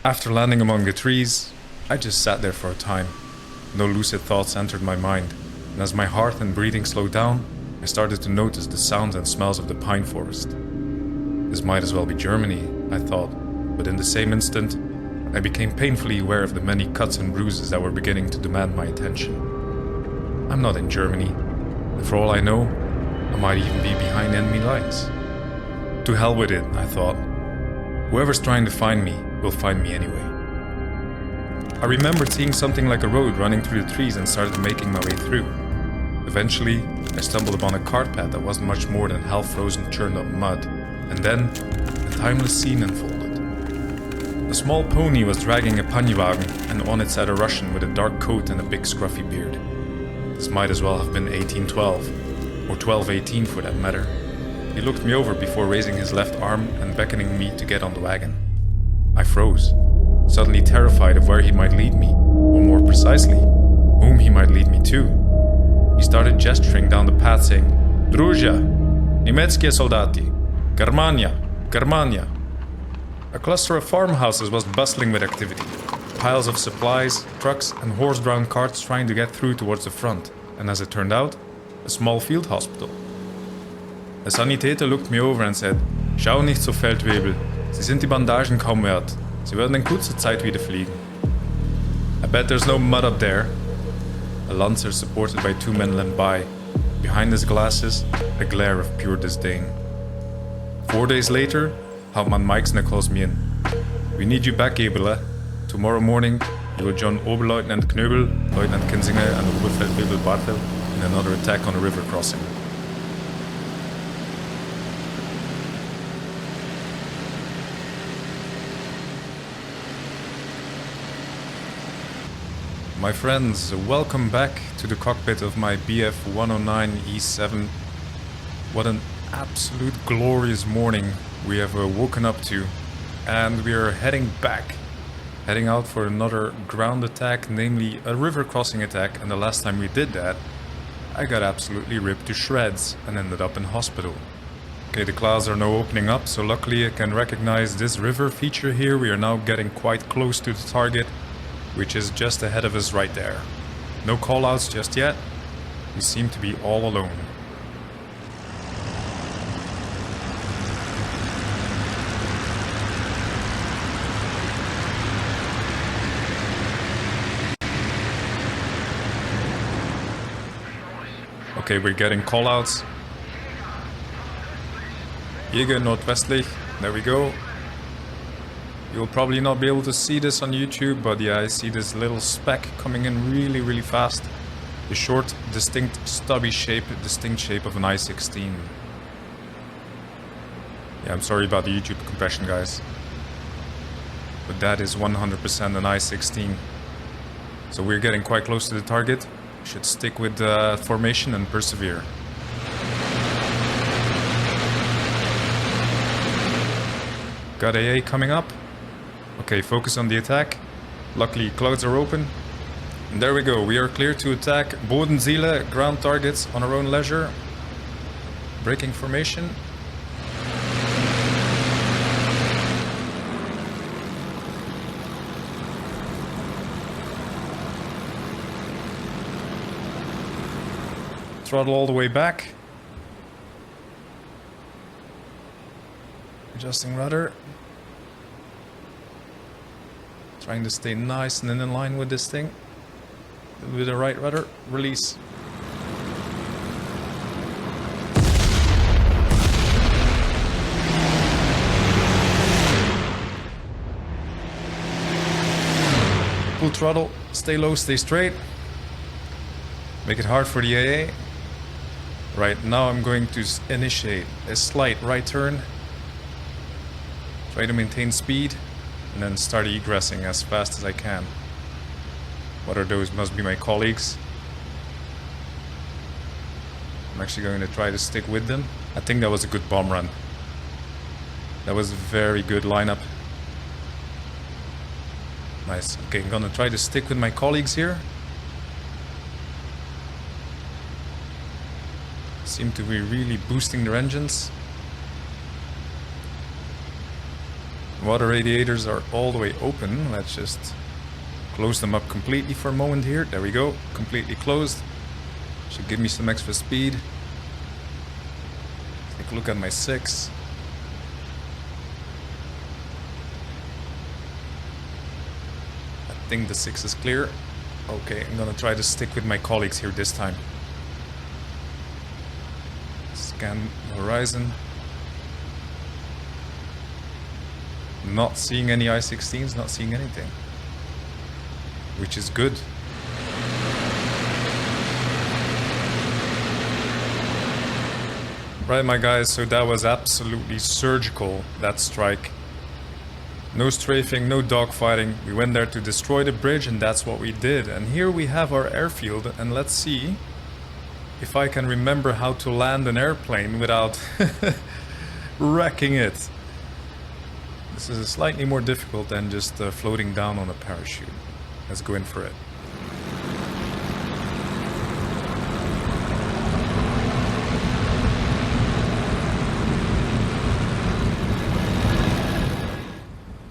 After landing among the trees, I just sat there for a time. No lucid thoughts entered my mind, and as my heart and breathing slowed down, I started to notice the sounds and smells of the pine forest. This might as well be Germany, I thought, but in the same instant, I became painfully aware of the many cuts and bruises that were beginning to demand my attention. I'm not in Germany, and for all I know, I might even be behind enemy lines. To hell with it, I thought. Whoever's trying to find me will find me anyway. I remembered seeing something like a road running through the trees and started making my way through. Eventually, I stumbled upon a cart path that wasn't much more than half-frozen churned up mud, and then a timeless scene unfolded. A small pony was dragging a panniwagen, and on it sat a Russian with a dark coat and a big scruffy beard. This might as well have been 1812, or 1218 for that matter. He looked me over before raising his left arm and beckoning me to get on the wagon. I froze, suddenly terrified of where he might lead me, or more precisely, whom he might lead me to. He started gesturing down the path saying, "Druzia, Niemieckie soldati, Germania, Germania." A cluster of farmhouses was bustling with activity. Piles of supplies, trucks and horse-drawn carts trying to get through towards the front, and as it turned out, a small field hospital. A Sanitäter looked me over and said, "Schau nicht so, Feldwebel, Sie sind die Bandagen kaum wert. Sie werden in kurzer Zeit wieder fliegen." "I bet there's no mud up there." A lancer supported by two men leaned by. Behind his glasses, a glare of pure disdain. 4 days later, Hauptmann Meixner calls me in. "We need you back, Eberle. Tomorrow morning, you will join Oberleutnant Knöbel, Lieutenant Kinzinger and Oberfeldwebel Bartel in another attack on a river crossing." My friends, welcome back to the cockpit of my Bf 109 E7. What an absolute glorious morning we have woken up to, and we are heading back. Heading out for another ground attack, namely a river crossing attack, and the last time we did that, I got absolutely ripped to shreds and ended up in hospital. Okay, the clouds are now opening up, so luckily I can recognize this river feature here. We are now getting quite close to the target, which is just ahead of us right there. No callouts just yet. We seem to be all alone. Okay, we're getting callouts. Jäger nordwestlich. There we go. You'll probably not be able to see this on YouTube, but yeah, I see this little speck coming in really, really fast. The short, distinct, stubby shape, distinct shape of an I-16. Yeah, I'm sorry about the YouTube compression, guys. But that is 100% an I-16. So we're getting quite close to the target. Should stick with the formation and persevere. Got AA coming up. Okay, focus on the attack. Luckily, clouds are open. And there we go, we are clear to attack Bodenziele, ground targets on our own leisure. Breaking formation. Throttle all the way back. Adjusting rudder. Trying to stay nice and in line with this thing. With the right rudder, release. Full throttle, stay low, stay straight. Make it hard for the AA. Right, now I'm going to initiate a slight right turn. Try to maintain speed. And then start egressing as fast as I can. What are those? Must be my colleagues. I'm actually going to try to stick with them. I think that was a good bomb run. That was a very good lineup. Nice. Okay, I'm gonna try to stick with my colleagues here. Seem to be really boosting their engines. Water radiators are all the way open. Let's just close them up completely for a moment here. There we go, completely closed. Should give me some extra speed. Take a look at my 6. I think the 6 is clear. Okay, I'm gonna try to stick with my colleagues here this time. Scan the horizon. Not seeing any I-16s, not seeing anything. Which is good. Right, my guys, so that was absolutely surgical, that strike. No strafing, no dogfighting. We went there to destroy the bridge, and that's what we did. And here we have our airfield, and let's see if I can remember how to land an airplane without wrecking it. This is slightly more difficult than just floating down on a parachute. Let's go in for it.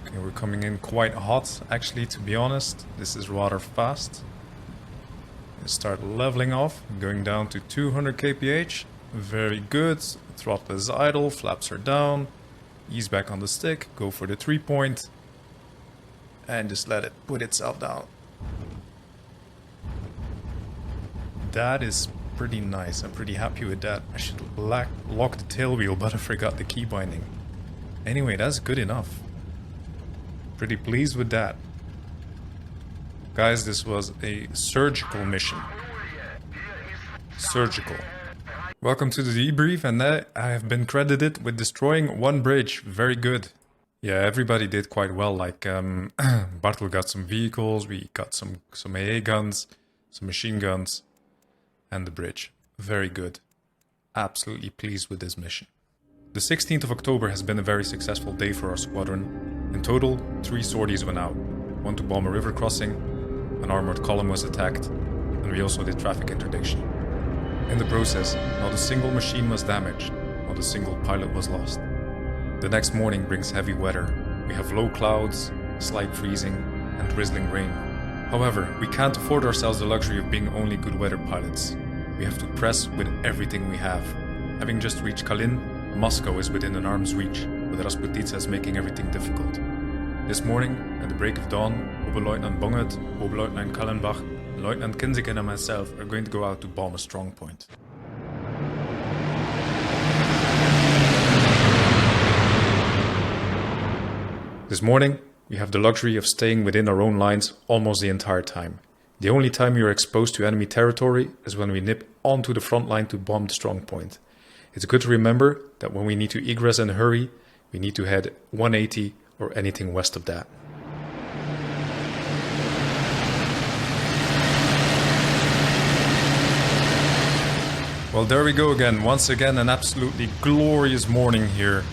Okay, we're coming in quite hot, actually, to be honest. This is rather fast. Let's start leveling off, going down to 200 kph. Very good. Throttle is idle, flaps are down. Ease back on the stick, go for the 3-point, and just let it put itself down. That is pretty nice. I'm pretty happy with that. I should lock the tail wheel, but I forgot the key binding. Anyway, that's good enough. Pretty pleased with that. Guys, this was a surgical mission. Surgical. Welcome to the debrief, and I have been credited with destroying 1 bridge. Very good. Yeah, everybody did quite well. Like, Bartel got some vehicles, we got some AA guns, some machine guns, and the bridge. Very good. Absolutely pleased with this mission. The 16th of October has been a very successful day for our squadron. In total, 3 sorties went out. 1 to bomb a river crossing, an armored column was attacked, and we also did traffic interdiction. In the process, not a single machine was damaged, not a single pilot was lost. The next morning brings heavy weather. We have low clouds, slight freezing, and drizzling rain. However, we can't afford ourselves the luxury of being only good weather pilots. We have to press with everything we have. Having just reached Kalin, Moscow is within an arm's reach, with Rasputica is making everything difficult. This morning, at the break of dawn, Oberleutnant Bonget, Oberleutnant Kallenbach, Lieutenant Kinziken and myself are going to go out to bomb a strong point. This morning, we have the luxury of staying within our own lines almost the entire time. The only time we are exposed to enemy territory is when we nip onto the front line to bomb the strong point. It's good to remember that when we need to egress in a hurry, we need to head 180 or anything west of that. Well, there we go again. Once again, an absolutely glorious morning here.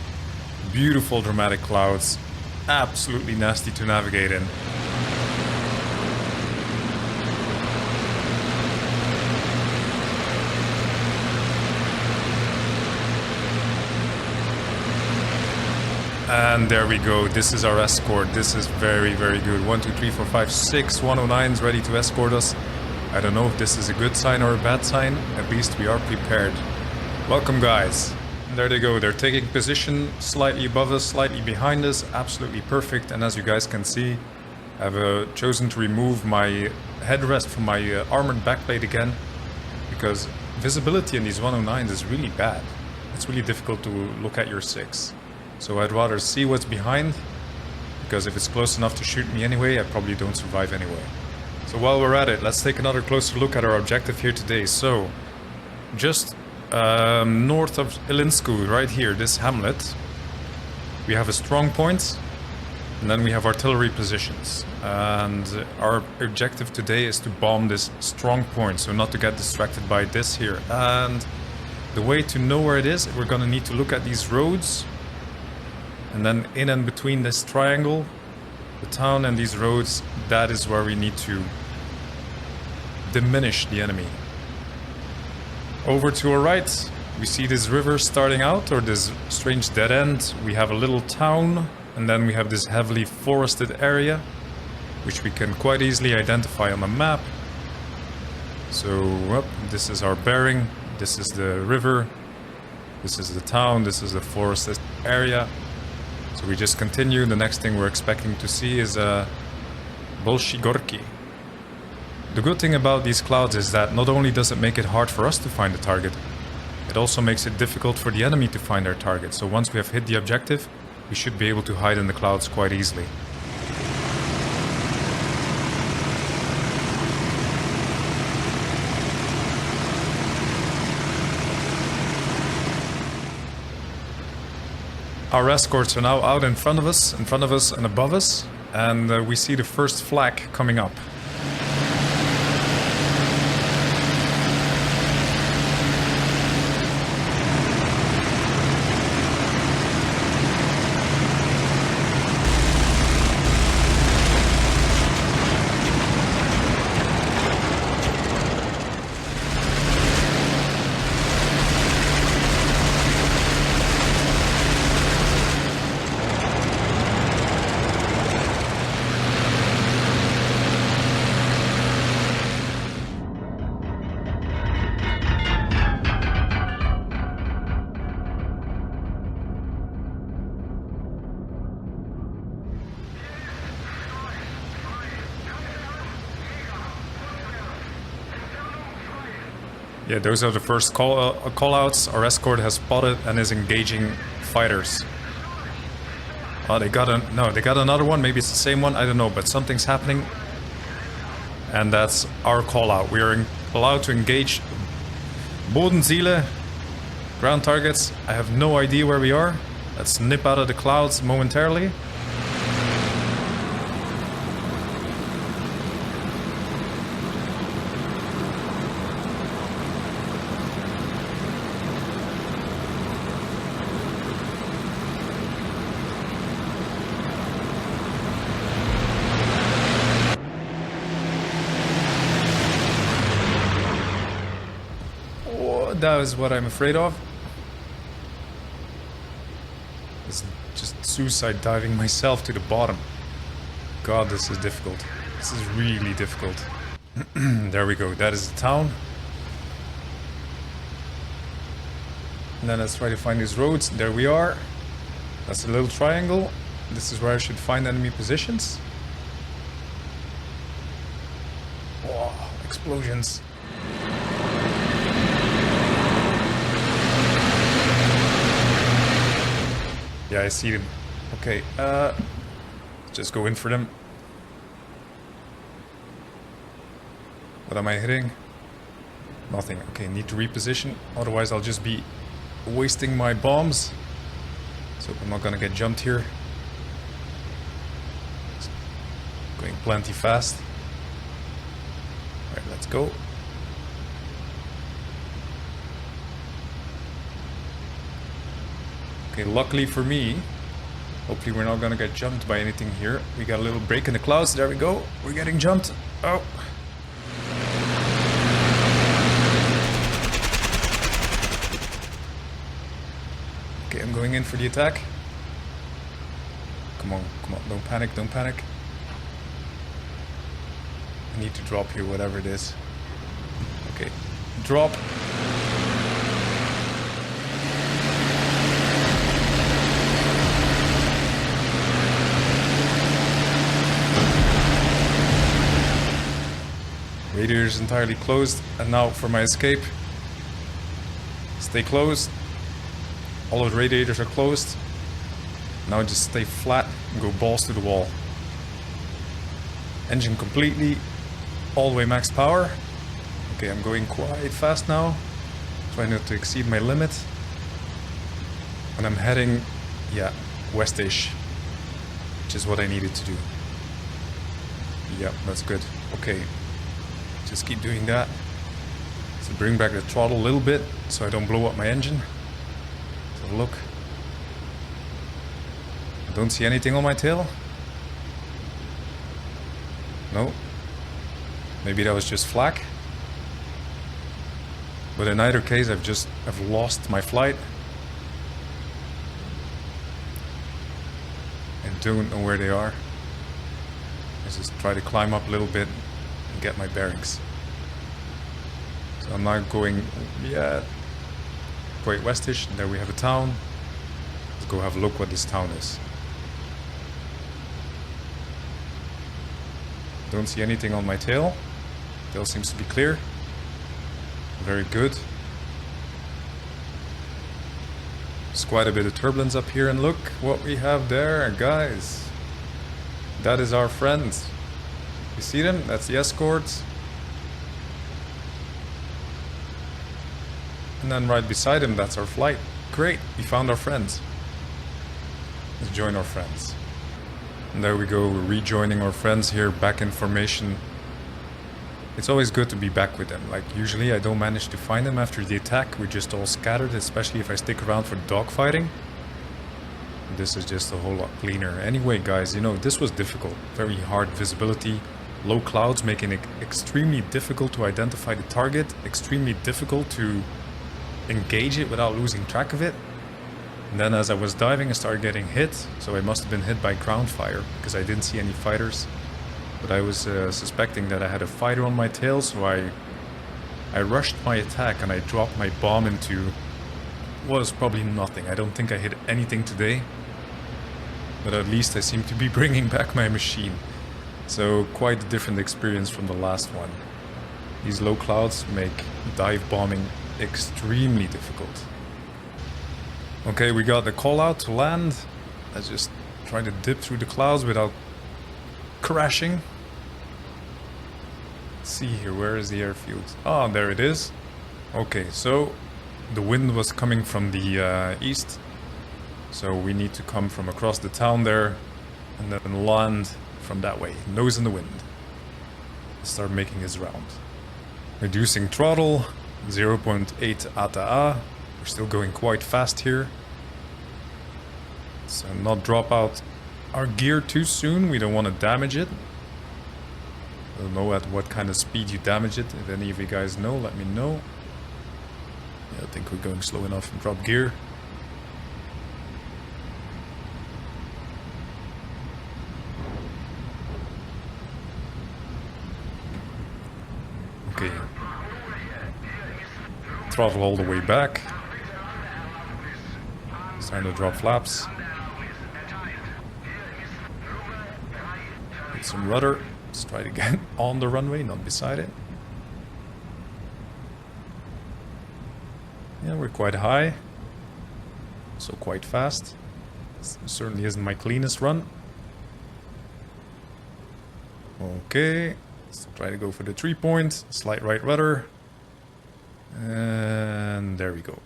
Beautiful dramatic clouds. Absolutely nasty to navigate in. And there we go. This is our escort. This is very, very good. 1, 2, 3, 4, 5, 6 109s ready to escort us. I don't know if this is a good sign or a bad sign. At least we are prepared. Welcome, guys. And there they go. They're taking position slightly above us, slightly behind us. Absolutely perfect. And as you guys can see, I've chosen to remove my headrest from my armored backplate again, because visibility in these 109s is really bad. It's really difficult to look at your 6. So I'd rather see what's behind, because if it's close enough to shoot me anyway, I probably don't survive anyway. So while we're at it, let's take another closer look at our objective here today. So, just north of Ilinsku, right here, this hamlet, we have a strong point, and then we have artillery positions. And our objective today is to bomb this strong point, so not to get distracted by this here. And the way to know where it is, we're gonna need to look at these roads, and then in and between this triangle, the town and these roads, that is where we need to diminish the enemy. Over to our right, we see this river starting out, or this strange dead end. We have a little town And then we have this heavily forested area, which we can quite easily identify on the map. So, this is our bearing, this is the river, this is the town, this is the forested area. So we just continue. The next thing we're expecting to see is Bolshigorki. The good thing about these clouds is that not only does it make it hard for us to find the target, it also makes it difficult for the enemy to find our target. So once we have hit the objective, we should be able to hide in the clouds quite easily. Our escorts are now out in front of us and above us, and we see the first flag coming up. Yeah, those are the first call-outs. Our escort has spotted and is engaging fighters. Oh, they got another one. Maybe it's the same one. I don't know, but something's happening. And that's our call-out. We are allowed to engage Bodenziele, ground targets. I have no idea where we are. Let's nip out of the clouds momentarily. That is what I'm afraid of. It's just suicide diving myself to the bottom. God, this is difficult. This is really difficult. There we go. That is the town. And then let's try to find these roads. There we are. That's a little triangle. This is where I should find enemy positions. Oh, explosions. Yeah, I see them. Okay, just go in for them. What am I hitting? Nothing. Okay, need to reposition. Otherwise I'll just be wasting my bombs. So I'm not gonna get jumped here. It's going plenty fast. Alright, let's go. Okay, luckily for me, hopefully we're not gonna get jumped by anything here. We got a little break in the clouds. There we go. We're getting jumped. Oh. Okay, I'm going in for the attack. Come on, come on. Don't panic, don't panic. I need to drop here, whatever it is. Okay, drop. Radiator is entirely closed, and now for my escape. Stay closed. All of the radiators are closed. Now just stay flat and go balls to the wall. Engine completely, all the way max power. Okay, I'm going quite fast now. Trying not to exceed my limit. And I'm heading, yeah, westish. Which is what I needed to do. Yeah, that's good. Okay. Just keep doing that. So bring back the throttle a little bit so I don't blow up my engine. Let's have a look. I don't see anything on my tail. No. Maybe that was just flak. But in either case, I've lost my flight. In don't know where they are. Let's just try to climb up a little bit and get my bearings. So I'm not going yet. Quite westish, and there we have a town. Let's go have a look what this town is. Don't see anything on my tail. Tail seems to be clear. Very good. There's quite a bit of turbulence up here, and look what we have there, guys. That is our friends. You see them? That's the escorts. And then right beside him, that's our flight. Great, we found our friends. Let's join our friends. And there we go, we're rejoining our friends here, back in formation. It's always good to be back with them. Like, usually I don't manage to find them after the attack. We're just all scattered, especially if I stick around for dogfighting. This is just a whole lot cleaner. Anyway, guys, you know, this was difficult. Very hard visibility. Low clouds making it extremely difficult to identify the target. Extremely difficult to engage it without losing track of it. And then as I was diving, I started getting hit. So I must have been hit by ground fire because I didn't see any fighters. But I was suspecting that I had a fighter on my tail, so I rushed my attack and I dropped my bomb into what was probably nothing. I don't think I hit anything today, but at least I seem to be bringing back my machine. So quite a different experience from the last one. These low clouds make dive bombing extremely difficult. Okay, we got the call out to land. Let's just try to dip through the clouds without crashing. Let's see here, where is the airfield? Ah, there it is. Okay, so the wind was coming from the east, so we need to come from across the town there and then land from that way, nose in the wind. Start making his round. Reducing throttle, 0.8 ATA. We're still going quite fast here, so not drop out our gear too soon. We don't want to damage it. I don't know at what kind of speed you damage it. If any of you guys know, let me know. Yeah, I think we're going slow enough and drop gear. Okay. Throttle all the way back. Starting to drop flaps. Get some rudder. Let's try to get on the runway, not beside it. Yeah, we're quite high. So quite fast. This certainly isn't my cleanest run. Okay. Let's try to go for the 3-point. Slight right rudder. And there we go.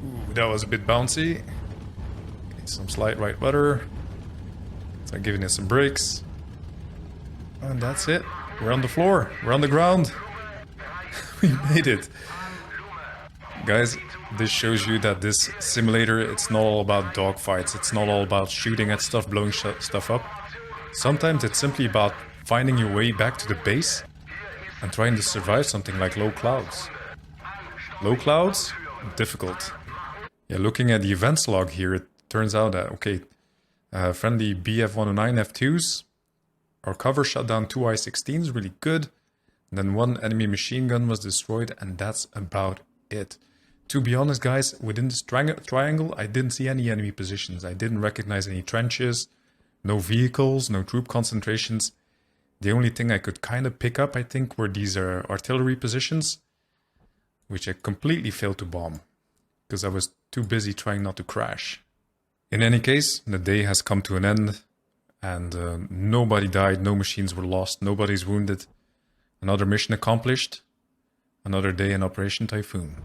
Ooh, that was a bit bouncy. Okay, some slight right rudder. Start giving it some brakes. And that's it. We're on the floor. We're on the ground. We made it. Guys, this shows you that this simulator, it's not all about dogfights. It's not all about shooting at stuff, blowing stuff up. Sometimes it's simply about finding your way back to the base and trying to survive something like low clouds. Low clouds? Difficult. Yeah, looking at the events log here, it turns out that, okay, friendly Bf-109 F2s, our cover shot down 2 I-16s, really good. And then 1 enemy machine gun was destroyed, and that's about it. To be honest, guys, within this triangle, I didn't see any enemy positions. I didn't recognize any trenches, no vehicles, no troop concentrations. The only thing I could kind of pick up, I think, were these artillery positions, which I completely failed to bomb, because I was too busy trying not to crash. In any case, the day has come to an end, and nobody died, no machines were lost, nobody's wounded. Another mission accomplished, another day in Operation Typhoon.